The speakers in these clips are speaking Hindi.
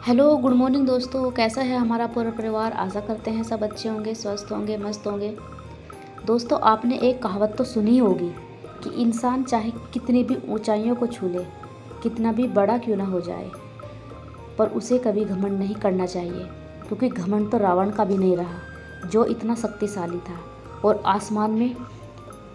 हेलो गुड मॉर्निंग दोस्तों, कैसा है हमारा पूरा परिवार। आशा करते हैं सब अच्छे होंगे, स्वस्थ होंगे, मस्त होंगे। दोस्तों, आपने एक कहावत तो सुनी होगी कि इंसान चाहे कितनी भी ऊंचाइयों को छू ले, कितना भी बड़ा क्यों ना हो जाए, पर उसे कभी घमंड नहीं करना चाहिए। क्योंकि घमंड तो रावण का भी नहीं रहा, जो इतना शक्तिशाली था। और आसमान में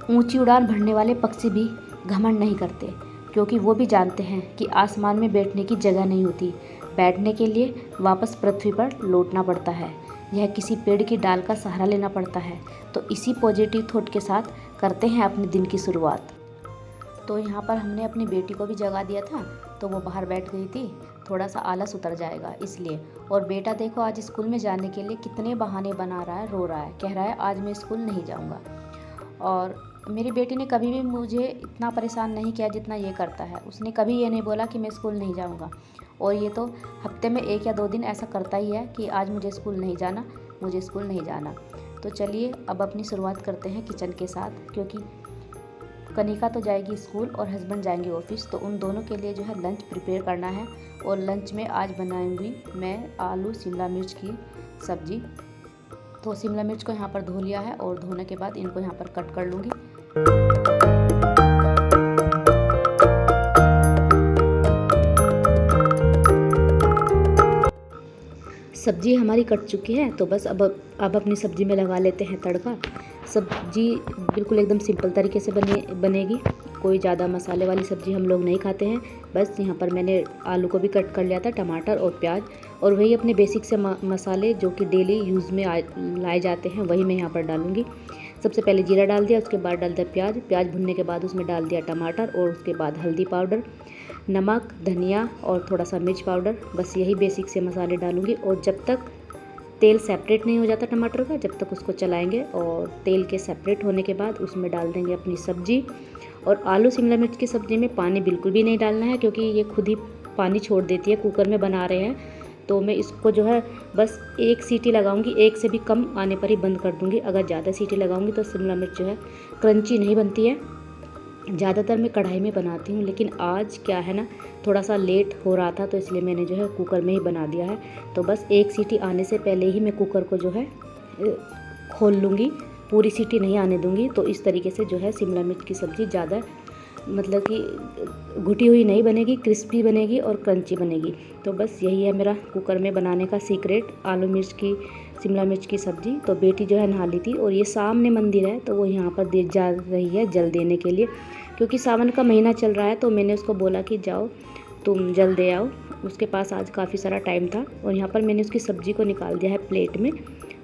ऊंची उड़ान भरने वाले पक्षी भी घमंड नहीं करते, क्योंकि वो भी जानते हैं कि आसमान में बैठने की जगह नहीं होती। बैठने के लिए वापस पृथ्वी पर लौटना पड़ता है, यह किसी पेड़ की डाल का सहारा लेना पड़ता है। तो इसी पॉजिटिव थॉट के साथ करते हैं अपने दिन की शुरुआत। तो यहाँ पर हमने अपनी बेटी को भी जगा दिया था, तो वो बाहर बैठ गई थी, थोड़ा सा आलस उतर जाएगा इसलिए। और बेटा देखो आज स्कूल में जाने के लिए कितने बहाने बना रहा है, रो रहा है, कह रहा है आज मैं स्कूल नहीं जाऊँगा। और मेरी बेटी ने कभी भी मुझे इतना परेशान नहीं किया जितना ये करता है। उसने कभी ये नहीं बोला कि मैं स्कूल नहीं जाऊँगा। और ये तो हफ्ते में 1 या 2 दिन ऐसा करता ही है कि आज मुझे स्कूल नहीं जाना, मुझे स्कूल नहीं जाना। तो चलिए अब अपनी शुरुआत करते हैं किचन के साथ, क्योंकि कनिका तो जाएगी स्कूल और हस्बैंड जाएंगे ऑफिस, तो उन दोनों के लिए जो है लंच प्रिपेयर करना है। और लंच में आज बनाऊंगी मैं आलू शिमला मिर्च की सब्ज़ी। तो शिमला मिर्च को यहाँ पर धो लिया है और धोने के बाद इनको यहाँ पर कट कर लूँगी। सब्जी हमारी कट चुकी है, तो बस अब अपनी सब्ज़ी में लगा लेते हैं तड़का। सब्जी बिल्कुल एकदम सिंपल तरीके से बनेगी। कोई ज़्यादा मसाले वाली सब्ज़ी हम लोग नहीं खाते हैं। बस यहाँ पर मैंने आलू को भी कट कर लिया था, टमाटर और प्याज, और वही अपने बेसिक से मसाले जो कि डेली यूज़ में लाए जाते हैं वही मैं यहाँ पर डालूँगी। सबसे पहले जीरा डाल दिया, उसके बाद डाल दिया प्याज भुनने के बाद उसमें डाल दिया टमाटर, और उसके बाद हल्दी पाउडर, नमक, धनिया और थोड़ा सा मिर्च पाउडर। बस यही बेसिक से मसाले डालूँगी। और जब तक तेल सेपरेट नहीं हो जाता टमाटर का, जब तक उसको चलाएंगे। और तेल के सेपरेट होने के बाद उसमें डाल देंगे अपनी सब्ज़ी। और आलू शिमला मिर्च की सब्ज़ी में पानी बिल्कुल भी नहीं डालना है, क्योंकि ये खुद ही पानी छोड़ देती है। कुकर में बना रहे हैं तो मैं इसको जो है बस 1 सीटी लगाऊंगी, 1 से भी कम आने पर ही बंद कर दूंगी। अगर ज़्यादा सीटी लगाऊंगी तो शिमला मिर्च जो है क्रंची नहीं बनती है। ज़्यादातर मैं कढ़ाई में बनाती हूँ, लेकिन आज क्या है ना, थोड़ा सा लेट हो रहा था, तो इसलिए मैंने जो है कुकर में ही बना दिया है। तो बस 1 सीटी आने से पहले ही मैं कुकर को जो है खोल लूँगी, पूरी सीटी नहीं आने दूँगी। तो इस तरीके से जो है शिमला मिर्च की सब्ज़ी ज़्यादा मतलब कि घुटी हुई नहीं बनेगी, क्रिस्पी बनेगी और क्रंची बनेगी। तो बस यही है मेरा कुकर में बनाने का सीक्रेट, आलू मिर्च की शिमला मिर्च की सब्ज़ी। तो बेटी जो है नहा ली थी, और ये सामने मंदिर है तो वो यहाँ पर दे जा रही है जल देने के लिए, क्योंकि सावन का महीना चल रहा है। तो मैंने उसको बोला कि जाओ तुम जल दे आओ। उसके पास आज काफ़ी सारा टाइम था। और यहाँ पर मैंने उसकी सब्ज़ी को निकाल दिया है प्लेट में,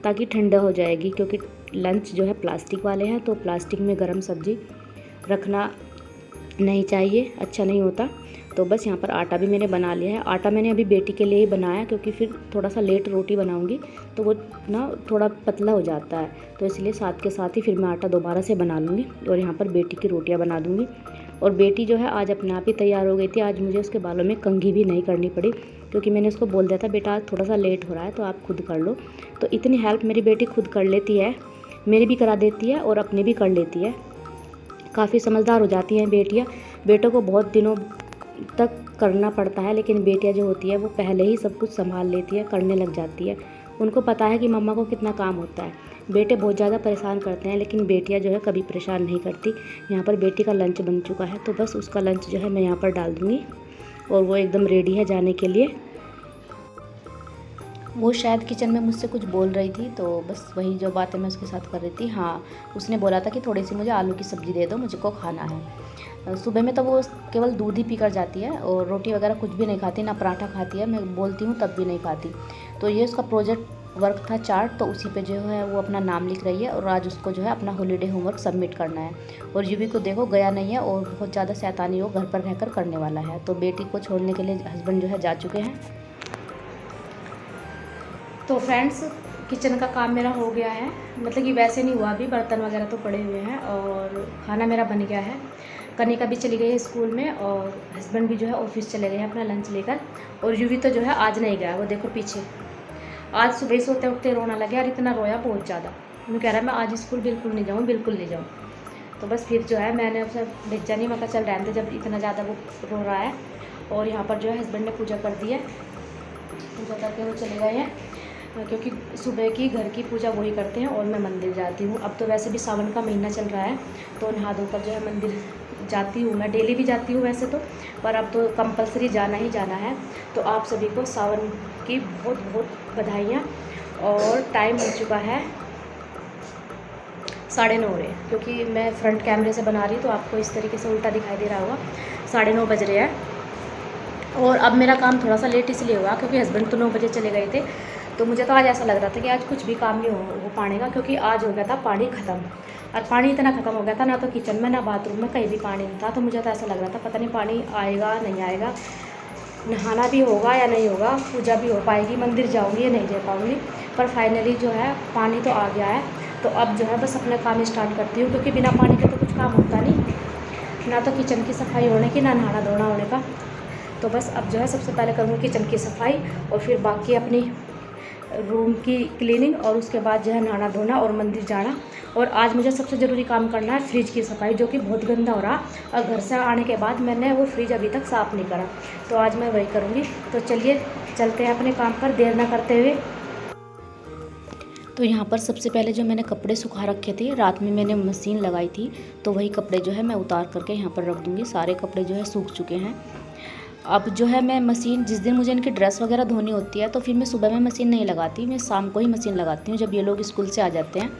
ताकि ठंडा हो जाएगी, क्योंकि लंच जो है प्लास्टिक वाले हैं, तो प्लास्टिक में गर्म सब्ज़ी रखना नहीं चाहिए, अच्छा नहीं होता। तो बस यहाँ पर आटा भी मैंने बना लिया है। आटा मैंने अभी बेटी के लिए ही बनाया, क्योंकि फिर थोड़ा सा लेट रोटी बनाऊंगी तो वो ना थोड़ा पतला हो जाता है, तो इसलिए साथ के साथ ही फिर मैं आटा दोबारा से बना लूँगी। और यहाँ पर बेटी की रोटियाँ बना दूँगी। और बेटी जो है आज अपने आप ही तैयार हो गई थी। आज मुझे उसके बालों में कंघी भी नहीं करनी पड़ी, क्योंकि मैंने उसको बोल दिया था बेटा आज थोड़ा सा लेट हो रहा है तो आप खुद कर लो। तो इतनी हेल्प मेरी बेटी खुद कर लेती है, मेरी भी करा देती है और अपने भी कर लेती है। काफ़ी समझदार हो जाती हैं बेटियाँ। बेटों को बहुत दिनों तक करना पड़ता है, लेकिन बेटियाँ जो होती है वो पहले ही सब कुछ संभाल लेती है, करने लग जाती है। उनको पता है कि मम्मा को कितना काम होता है। बेटे बहुत ज़्यादा परेशान करते हैं, लेकिन बेटियाँ जो है कभी परेशान नहीं करती। यहाँ पर बेटी का लंच बन चुका है, तो बस उसका लंच जो है मैं यहाँ पर डाल दूँगी, और वो एकदम रेडी है जाने के लिए। वो शायद किचन में मुझसे कुछ बोल रही थी, तो बस वही जो बातें मैं उसके साथ कर रही थी। हाँ, उसने बोला था कि थोड़ी सी मुझे आलू की सब्ज़ी दे दो, मुझको खाना है। सुबह में तो वो केवल दूध ही पीकर जाती है, और रोटी वगैरह कुछ भी नहीं खाती, ना पराठा खाती है। मैं बोलती हूँ तब भी नहीं खाती। तो ये उसका प्रोजेक्ट वर्क था चार्ट, तो उसी पे जो है वो अपना नाम लिख रही है। और आज उसको जो है अपना हॉलीडे होमवर्क सबमिट करना है। और यूवी को देखो गया नहीं है, और बहुत ज़्यादा शैतानी वो घर पर रहकर करने वाला है। तो बेटी को छोड़ने के लिए हस्बैंड जो है जा चुके हैं। तो फ्रेंड्स, किचन का काम मेरा हो गया है, मतलब कि वैसे नहीं हुआ अभी, बर्तन वगैरह तो पड़े हुए हैं और खाना मेरा बन गया है। कनिका भी चली गई है स्कूल में, और हस्बैंड भी जो है ऑफिस चले गए हैं अपना लंच लेकर। और यूवी तो जो है आज नहीं गया, वो देखो पीछे। आज सुबह सोते उठते रोना लगे, और इतना रोया बहुत ज़्यादा। मैं कह रहा है मैं आज स्कूल बिल्कुल नहीं जाऊँ, बिल्कुल नहीं जाऊँ। तो बस फिर जो है मैंने उसे भेजा नहीं, मैं कहा चल रहने दे जब इतना ज़्यादा वो रो रहा है। और यहाँ पर जो है हस्बैंड ने पूजा कर दी है। पूजा करके वो चले गए हैं, क्योंकि सुबह की घर की पूजा वही करते हैं और मैं मंदिर जाती हूँ। अब तो वैसे भी सावन का महीना चल रहा है, तो नहा धोकर जो है मंदिर जाती हूँ। मैं डेली भी जाती हूँ वैसे तो, पर अब तो कंपलसरी जाना ही जाना है। तो आप सभी को सावन की बहुत बहुत बधाइयाँ। और टाइम हो चुका है 9:30, क्योंकि मैं फ्रंट कैमरे से बना रही हूँ तो आपको इस तरीके से उल्टा दिखाई दे रहा होगा। 9:30 बज रहे हैं। और अब मेरा काम थोड़ा सा लेट इसलिए हुआ क्योंकि हस्बैंड तो 9 बजे चले गए थे। तो मुझे तो आज ऐसा लग रहा था कि आज कुछ भी काम नहीं हो पाने का, क्योंकि आज हो गया था पानी ख़त्म। और पानी इतना ख़त्म हो गया था, ना तो किचन में ना बाथरूम में कहीं भी पानी नहीं था। तो मुझे तो ऐसा लग रहा था पता नहीं पानी आएगा नहीं आएगा, नहाना भी होगा या नहीं होगा, पूजा भी हो पाएगी, मंदिर जाऊँगी या नहीं जा पाऊँगी। पर फाइनली जो है पानी तो आ गया है। तो अब जो है बस अपना काम स्टार्ट करती हूँ, क्योंकि बिना पानी के तो कुछ काम होता नहीं, ना तो किचन की सफाई होने की, ना नहाना धोना होने का। तो बस अब जो है सबसे पहले करूँगी किचन की सफाई और फिर बाकी अपनी रूम की क्लीनिंग, और उसके बाद जो है नहाना धोना और मंदिर जाना। और आज मुझे सबसे ज़रूरी काम करना है फ्रिज की सफाई, जो कि बहुत गंदा हो रहा। और घर से आने के बाद मैंने वो फ्रिज अभी तक साफ़ नहीं करा, तो आज मैं वही करूँगी। तो चलिए चलते हैं अपने काम पर देर ना करते हुए। तो यहाँ पर सबसे पहले जो मैंने कपड़े सुखा रखे थे, रात में मैंने मशीन लगाई थी, तो वही कपड़े जो है मैं उतार करके यहाँ पर रख दूँगी। सारे कपड़े जो है सूख चुके हैं। अब जो है मैं मशीन, जिस दिन मुझे इनकी ड्रेस वगैरह धोनी होती है तो फिर मैं सुबह में मशीन नहीं लगाती, मैं शाम को ही मशीन लगाती हूँ। जब ये लोग स्कूल से आ जाते हैं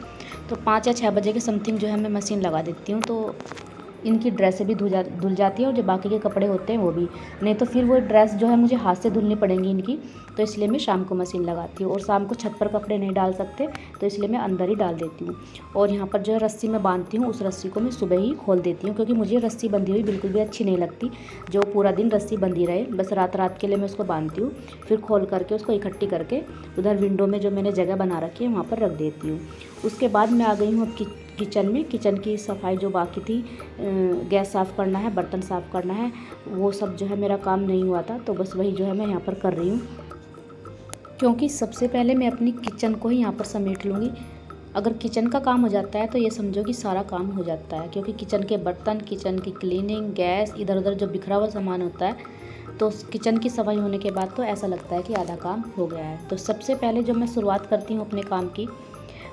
तो 5 या 6 बजे के समथिंग जो है मैं मशीन लगा देती हूँ। तो इनकी ड्रेसें भी धुल जाती है और जो बाकी के कपड़े होते हैं वो भी। नहीं तो फिर वो ड्रेस जो है मुझे हाथ से धुलनी पड़ेंगी इनकी, तो इसलिए मैं शाम को मशीन लगाती हूँ। और शाम को छत पर कपड़े नहीं डाल सकते, तो इसलिए मैं अंदर ही डाल देती हूँ। और यहाँ पर जो है रस्सी मैं बांधती हूँ, उस रस्सी को मैं सुबह ही खोल देती हूँ, क्योंकि मुझे रस्सी बंधी हुई बिल्कुल भी अच्छी नहीं लगती, जो पूरा दिन रस्सी बंधी रहे। बस रात रात के लिए मैं उसको बांधती हूँ, फिर खोल करके उसको इकट्ठी करके उधर विंडो में जो मैंने जगह बना रखी है वहाँ पर रख देती हूँ। उसके बाद मैं आ गई हूँ अब किचन में। किचन की सफाई जो बाकी थी, गैस साफ़ करना है, बर्तन साफ़ करना है, वो सब जो है मेरा काम नहीं हुआ था, तो बस वही जो है मैं यहाँ पर कर रही हूँ। क्योंकि सबसे पहले मैं अपनी किचन को ही यहाँ पर समेट लूँगी। अगर किचन का काम हो जाता है तो ये समझो कि सारा काम हो जाता है, क्योंकि किचन के बर्तन, किचन की क्लीनिंग, गैस, इधर उधर जो बिखरा हुआ सामान होता है, तो किचन की सफाई होने के बाद तो ऐसा लगता है कि आधा काम हो गया है। तो सबसे पहले जो मैं शुरुआत करती हूँ अपने काम की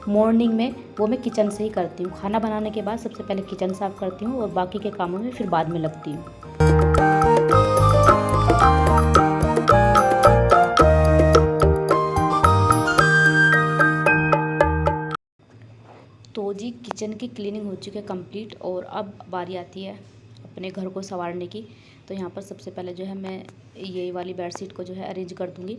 मॉर्निंग में, वो मैं किचन से ही करती हूँ। खाना बनाने के बाद सबसे पहले किचन साफ़ करती हूँ और बाकी के कामों में फिर बाद में लगती हूँ। तो जी किचन की क्लीनिंग हो चुकी है कंप्लीट, और अब बारी आती है अपने घर को संवारने की। तो यहाँ पर सबसे पहले जो है मैं ये वाली बेडशीट को जो है अरेंज कर दूँगी।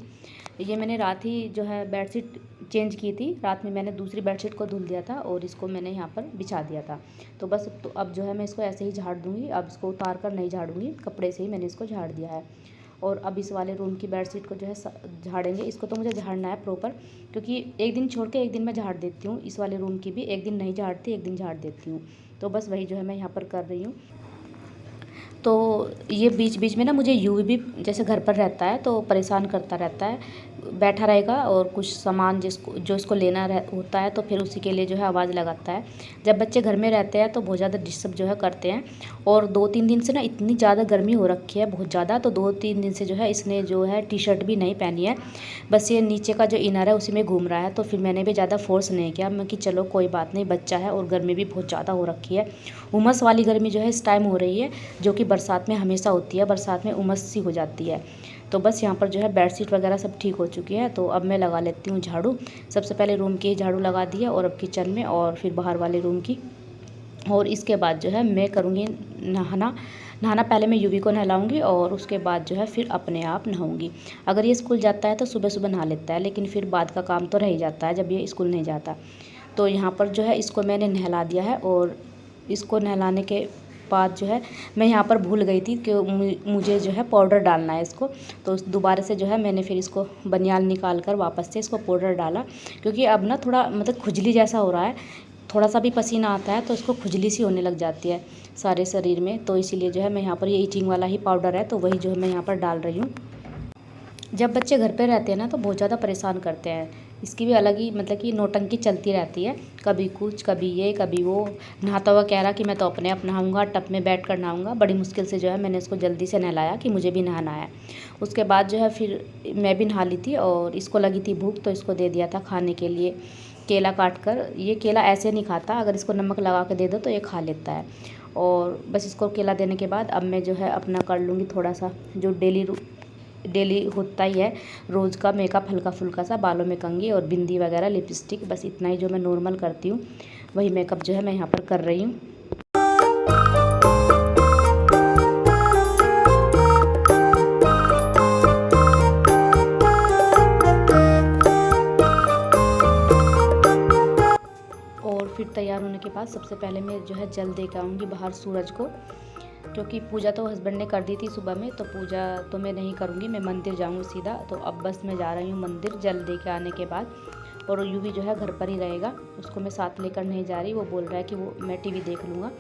ये मैंने रात ही जो है बेडशीट चेंज की थी, रात में मैंने दूसरी बेडशीट को धुल दिया था और इसको मैंने यहाँ पर बिछा दिया था। तो बस तो अब जो है मैं इसको ऐसे ही झाड़ दूँगी। अब इसको उतार कर नहीं झाड़ूँगी, कपड़े से ही मैंने इसको झाड़ दिया है। और अब इस वाले रूम की बेडशीट को जो है झाड़ेंगे। इसको तो मुझे झाड़ना है प्रॉपर, क्योंकि एक दिन छोड़ के एक दिन मैं झाड़ देती हूँ। इस वाले रूम की भी एक दिन नहीं झाड़ती, एक दिन झाड़ देती हूँ। तो बस वही जो है मैं यहाँ पर कर रही हूँ। तो ये बीच बीच में ना मुझे यूवी भी जैसे घर पर रहता है तो परेशान करता रहता है, बैठा रहेगा और कुछ सामान जो इसको लेना होता है तो फिर उसी के लिए जो है आवाज़ लगाता है। जब बच्चे घर में रहते हैं तो बहुत ज़्यादा डिस्टर्ब जो है करते हैं। और 2-3 दिन से ना इतनी ज़्यादा गर्मी हो रखी है, बहुत ज़्यादा। तो 2-3 दिन से जो है इसने जो है टी-शर्ट भी नहीं पहनी है, बस ये नीचे का जो इनर है उसी में घूम रहा है। तो फिर मैंने भी ज़्यादा फोर्स नहीं किया, मैं कि चलो कोई बात नहीं, बच्चा है और गर्मी भी बहुत ज़्यादा हो रखी है। उमस वाली गर्मी जो है इस टाइम हो रही है, जो कि बरसात में हमेशा होती है। बरसात में उमस सी हो जाती है। तो बस यहाँ पर जो है बेडशीट वगैरह सब ठीक हो चुकी है। तो अब मैं लगा लेती हूँ झाड़ू। सबसे पहले रूम की झाड़ू लगा दी है और अब किचन में और फिर बाहर वाले रूम की। और इसके बाद जो है मैं करूँगी नहाना पहले मैं यूवी को नहलाऊँगी और उसके बाद जो है फिर अपने आप नहाऊँगी। अगर ये स्कूल जाता है तो सुबह सुबह नहा लेता है, लेकिन फिर बाद का काम तो रह ही जाता है जब ये स्कूल नहीं जाता। तो यहाँ पर जो है इसको मैंने नहला दिया है। और इसको नहलाने के बाद जो है मैं यहाँ पर भूल गई थी कि मुझे जो है पाउडर डालना है इसको। तो दोबारा से जो है मैंने फिर इसको बनियान निकाल कर वापस से इसको पाउडर डाला, क्योंकि अब ना थोड़ा मतलब खुजली जैसा हो रहा है, थोड़ा सा भी पसीना आता है तो इसको खुजली सी होने लग जाती है सारे शरीर में। तो इसीलिए जो है मैं यहाँ पर ये ईचिंग वाला ही पाउडर है तो वही जो है मैं यहाँ पर डाल रही हूँ। जब बच्चे घर पे रहते हैं ना तो बहुत ज़्यादा परेशान करते हैं, इसकी भी अलग ही मतलब कि नौटंकी चलती रहती है, कभी कुछ कभी ये कभी वो। नहाता हुआ कह रहा कि मैं तो अपने आप नहाऊंगा, टब में बैठ कर नहाऊंगा। बड़ी मुश्किल से जो है मैंने इसको जल्दी से नहलाया कि मुझे भी नहाना है। उसके बाद जो है फिर मैं भी नहा ली थी और इसको लगी थी भूख, तो इसको दे दिया था खाने के लिए केला काट कर। ये केला ऐसे नहीं खाता, अगर इसको नमक लगा के दे दो तो ये खा लेता है। और बस इसको केला देने के बाद अब मैं जो है अपना कर लूँगी थोड़ा सा जो डेली होता ही है रोज़ का मेकअप, हल्का फुल्का सा, बालों में कंघी और बिंदी वगैरह, लिपस्टिक, बस इतना ही जो मैं नॉर्मल करती हूँ वही मेकअप जो है मैं यहाँ पर कर रही हूँ। और फिर तैयार होने के बाद सबसे पहले मैं जो है जल दे के आऊँगी बाहर सूरज को, क्योंकि पूजा तो हस्बैंड ने कर दी थी सुबह में, तो पूजा तो मैं नहीं करूँगी, मैं मंदिर जाऊँगी सीधा। तो अब बस मैं जा रही हूँ मंदिर जल दे के आने के बाद। और यूवी जो है घर पर ही रहेगा, उसको मैं साथ लेकर नहीं जा रही, वो बोल रहा है कि वो मैं टीवी देख लूँगा।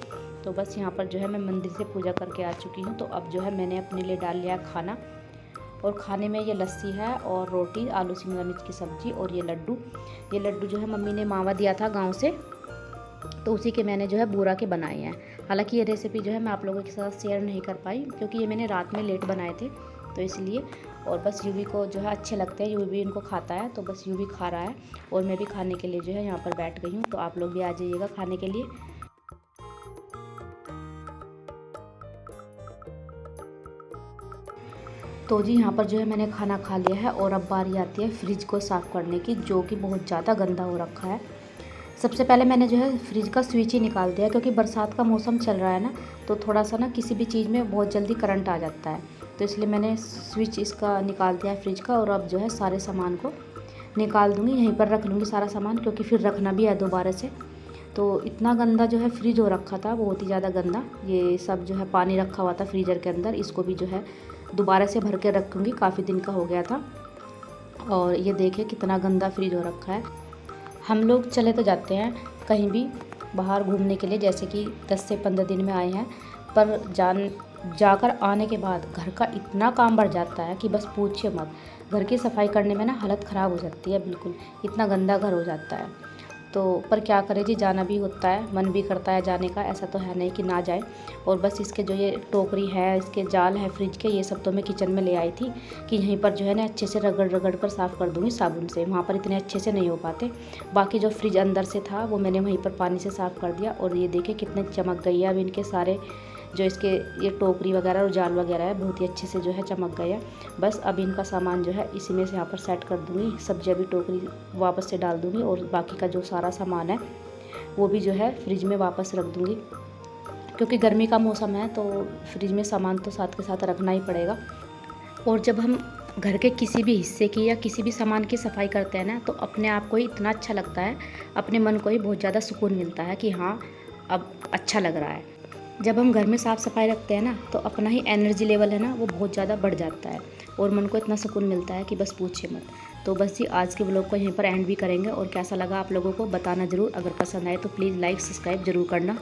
तो बस यहाँ पर जो है मैं मंदिर से पूजा करके आ चुकी हूँ। तो अब जो है मैंने अपने लिए डाल लिया खाना, और खाने में ये लस्सी है और रोटी, आलू शिमला मिर्च की सब्ज़ी और ये लड्डू जो है मम्मी ने मावा दिया था गाँव से, तो उसी के मैंने जो है बूरा के बनाए हैं। हालांकि ये रेसिपी जो है मैं आप लोगों के साथ शेयर नहीं कर पाई, क्योंकि ये मैंने रात में लेट बनाए थे, तो इसलिए। और बस यूवी को जो है अच्छे लगते हैं, यूवी भी इनको खाता है, तो बस यूवी खा रहा है और मैं भी खाने के लिए जो है यहाँ पर बैठ गई हूँ। तो आप लोग भी आ जाइएगा खाने के लिए। तो जी यहाँ पर जो है मैंने खाना खा लिया है और अब बारी आती है फ्रिज को साफ़ करने की, जो कि बहुत ज़्यादा गंदा हो रखा है। सबसे पहले मैंने जो है फ्रिज का स्विच ही निकाल दिया, क्योंकि बरसात का मौसम चल रहा है ना, तो थोड़ा सा ना किसी भी चीज़ में बहुत जल्दी करंट आ जाता है, तो इसलिए मैंने स्विच इसका निकाल दिया है फ्रिज का। और अब जो है सारे सामान को निकाल दूँगी, यहीं पर रख लूँगी सारा सामान, क्योंकि फिर रखना भी है दोबारा से। तो इतना गंदा जो है फ्रिज हो रखा था, बहुत ही ज़्यादा गंदा। ये सब जो है पानी रखा हुआ था फ्रीज़र के अंदर, इसको भी जो है दोबारा से भर के रखूँगी, काफ़ी दिन का हो गया था। और ये देखिए कितना गंदा फ्रिज हो रखा है। हम लोग चले तो जाते हैं कहीं भी बाहर घूमने के लिए, जैसे कि 10 से 15 दिन में आए हैं, पर जाकर आने के बाद घर का इतना काम बढ़ जाता है कि बस पूछिए मत। घर की सफाई करने में ना हालत ख़राब हो जाती है, बिल्कुल इतना गंदा घर हो जाता है। तो पर क्या करें जी, जाना भी होता है, मन भी करता है जाने का, ऐसा तो है नहीं कि ना जाए। और बस इसके जो ये टोकरी है, इसके जाल है फ्रिज के, ये सब तो मैं किचन में ले आई थी कि यहीं पर जो है ना अच्छे से रगड़ रगड़ कर साफ़ कर दूँगी साबुन से। वहाँ पर इतने अच्छे से नहीं हो पाते। बाकी जो फ्रिज अंदर से था वो मैंने वहीं पर पानी से साफ़ कर दिया। और ये देखिए कितने चमक गई है अब इनके सारे जो इसके ये टोकरी वगैरह और जाल वगैरह है, बहुत ही अच्छे से जो है चमक गए हैं। बस अब इनका सामान जो है इसी में से यहाँ पर सेट कर दूँगी, सब्जियाँ भी टोकरी वापस से डाल दूँगी, और बाकी का जो सारा सामान है वो भी जो है फ्रिज में वापस रख दूँगी, क्योंकि गर्मी का मौसम है तो फ्रिज में सामान तो साथ के साथ रखना ही पड़ेगा। और जब हम घर के किसी भी हिस्से की या किसी भी सामान की सफाई करते हैं ना, तो अपने आप को ही इतना अच्छा लगता है, अपने मन को ही बहुत ज़्यादा सुकून मिलता है कि हाँ अब अच्छा लग रहा है। जब हम घर में साफ़ सफाई रखते हैं ना, तो अपना ही एनर्जी लेवल है ना वो बहुत ज़्यादा बढ़ जाता है, और मन को इतना सुकून मिलता है कि बस पूछिए मत। तो बस जी आज के व्लॉग को यहीं पर एंड भी करेंगे, और कैसा लगा आप लोगों को बताना ज़रूर। अगर पसंद आए तो प्लीज़ लाइक सब्सक्राइब ज़रूर करना।